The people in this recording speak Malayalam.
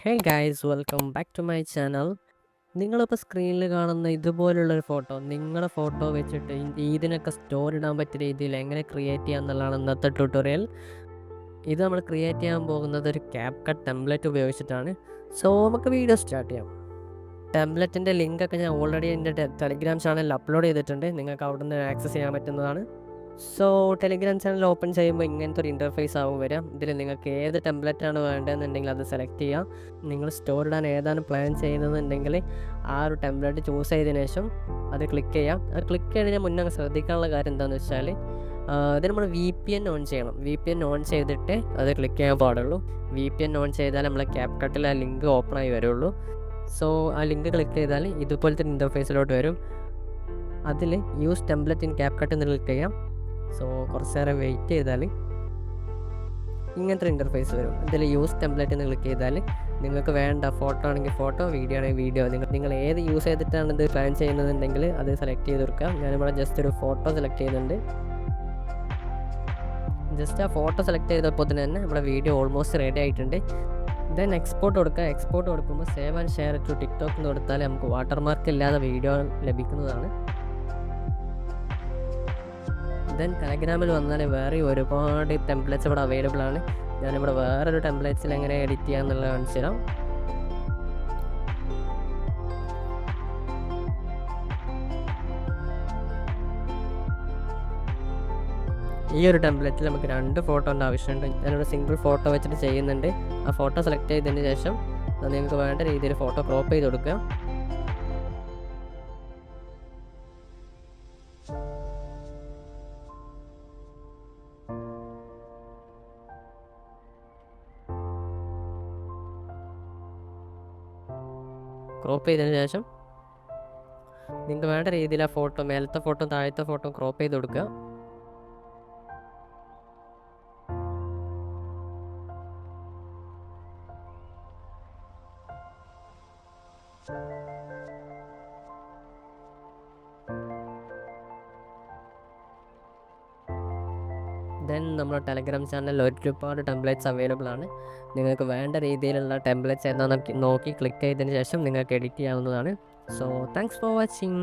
Hey guys, welcome back to my channel. നിങ്ങളിപ്പോൾ സ്ക്രീനിൽ കാണുന്ന ഇതുപോലുള്ളൊരു ഫോട്ടോ, നിങ്ങളുടെ ഫോട്ടോ വെച്ചിട്ട് ഇതിനൊക്കെ സ്റ്റോറി ഇടാൻ പറ്റിയ രീതിയിൽ എങ്ങനെ ക്രിയേറ്റ് ചെയ്യാം എന്നുള്ളതാണ് ഇന്നത്തെ ട്യൂട്ടോറിയൽ. ഇത് നമ്മൾ ക്രിയേറ്റ് ചെയ്യാൻ പോകുന്നത് ഒരു ക്യാപ് കട്ട് ടെംപ്ലേറ്റ് ഉപയോഗിച്ചിട്ടാണ്. സോ നമുക്ക് വീഡിയോ സ്റ്റാർട്ട് ചെയ്യാം. ടെംപ്ലേറ്റിൻ്റെ ലിങ്കൊക്കെ ഞാൻ ഓൾറെഡി എൻ്റെ ടെലിഗ്രാം ചാനലിൽ അപ്ലോഡ് ചെയ്തിട്ടുണ്ട്. നിങ്ങൾക്ക് അവിടെ നിന്ന് ആക്സസ് ചെയ്യാൻ പറ്റുന്നതാണ്. സോ ടെലിഗ്രാം ചാനൽ ഓപ്പൺ ചെയ്യുമ്പോൾ ഇങ്ങനത്തെ ഒരു ഇൻ്റർഫേസ് ആവും വരാം. ഇതിൽ നിങ്ങൾക്ക് ഏത് ടെംപ്ലേറ്റാണ് വേണ്ടതെന്നുണ്ടെങ്കിൽ അത് സെലക്ട് ചെയ്യാം. നിങ്ങൾ സ്റ്റോർ ഇടാൻ ഏതാണ് പ്ലാൻ ചെയ്യുന്നതെന്നുണ്ടെങ്കിൽ ആ ഒരു ടെംപ്ലേറ്റ് ചൂസ് ചെയ്തതിനു ശേഷം അത് ക്ലിക്ക് ചെയ്യാം. അത് ക്ലിക്ക് ചെയ്യുന്നതിന് മുന്നേ ശ്രദ്ധിക്കാനുള്ള കാര്യം എന്താണെന്ന് വെച്ചാൽ ഇത് നമ്മൾ VPN ഓൺ ചെയ്യണം. VPN ഓൺ ചെയ്തിട്ട് അത് ക്ലിക്ക് ചെയ്യാൻ പാടുള്ളൂ. VPN ഓൺ ചെയ്താൽ നമ്മളെ ക്യാപ്കട്ടിൽ ആ ലിങ്ക് ഓപ്പൺ ആയി വരുള്ളൂ. സോ ആ ലിങ്ക് ക്ലിക്ക് ചെയ്താൽ ഇതുപോലത്തെ ഇൻ്റർഫേസിലോട്ട് വരും. അതിൽ യൂസ് ടെംപ്ലേറ്റ് ഇൻ ക്യാപ്കട്ട് എന്ന് ക്ലിക്ക് ചെയ്യാം. സോ കുറച്ച് നേരം വെയിറ്റ് ചെയ്താൽ ഇങ്ങനത്തെ ഇൻ്റർഫേസ് വരും. ഇതിൽ യൂസ് ടെംപ്ലേറ്റ് എന്ന് ക്ലിക്ക് ചെയ്താൽ നിങ്ങൾക്ക് വേണ്ട ഫോട്ടോ ആണെങ്കിൽ ഫോട്ടോ, വീഡിയോ ആണെങ്കിൽ വീഡിയോ, നിങ്ങൾ ഏത് യൂസ് ചെയ്തിട്ടാണ് ഇത് പ്ലാൻ ചെയ്യുന്നതെന്നുണ്ടെങ്കിൽ അത് സെലക്ട് ചെയ്ത് കൊടുക്കാം. ഞാനിവിടെ ജസ്റ്റ് ഒരു ഫോട്ടോ സെലക്ട് ചെയ്യുന്നുണ്ട്. ജസ്റ്റ് ആ ഫോട്ടോ സെലക്ട് ചെയ്തപ്പോൾ തന്നെ നമ്മുടെ വീഡിയോ ഓൾമോസ്റ്റ് റെഡി ആയിട്ടുണ്ട്. ദെൻ എക്സ്പോർട്ട് കൊടുക്കുക. എക്സ്പോർട്ട് കൊടുക്കുമ്പോൾ save and share to TikTok എന്ന് കൊടുത്താൽ നമുക്ക് വാട്ടർമാർക്ക് ഇല്ലാതെ വീഡിയോ ലഭിക്കുന്നതാണ്. ദെൻ ടെലഗ്രാമിൽ വന്നാൽ വേറെ ഒരുപാട് ടെംപ്ലേറ്റ്സ് ഇവിടെ അവൈലബിൾ ആണ്. ഞാനിവിടെ വേറൊരു ടെംപ്ലേറ്റ്സിൽ എങ്ങനെ എഡിറ്റ് ചെയ്യുക എന്നുള്ളത് കാണിച്ചു തരാം. ഈ ഒരു ടെംപ്ലേറ്റിൽ നമുക്ക് 2 ഫോട്ടോൻ്റെ ആവശ്യമുണ്ട്. ഞാനിവിടെ സിംഗിൾ ഫോട്ടോ വെച്ചിട്ട് ചെയ്യുന്നുണ്ട്. ആ ഫോട്ടോ സെലക്ട് ചെയ്തതിന് ശേഷം നിങ്ങൾക്ക് വേണ്ട രീതിയിൽ ഫോട്ടോ ക്രോപ്പ് ചെയ്ത് കൊടുക്കുക. ക്രോപ്പ് ചെയ്തതിന് ശേഷം നിങ്ങൾക്ക് വേണ്ട രീതിയിൽ ആ ഫോട്ടോ, മേലത്തെ ഫോട്ടോ താഴത്തെ ഫോട്ടോ ക്രോപ്പ് ചെയ്ത് കൊടുക്കുക. ദെൻ നമ്മുടെ ടെലഗ്രാം ചാനലിൽ ഒരുപാട് ടെംപ്ലേറ്റ്സ് അവൈലബിൾ ആണ്. നിങ്ങൾക്ക് വേണ്ട രീതിയിലുള്ള ടെംപ്ലേറ്റ്സ് ഏതാണെന്ന് നോക്കി ക്ലിക്ക് ചെയ്തതിന് ശേഷം നിങ്ങൾക്ക് എഡിറ്റ് ചെയ്യാവുന്നതാണ്. So thanks for watching.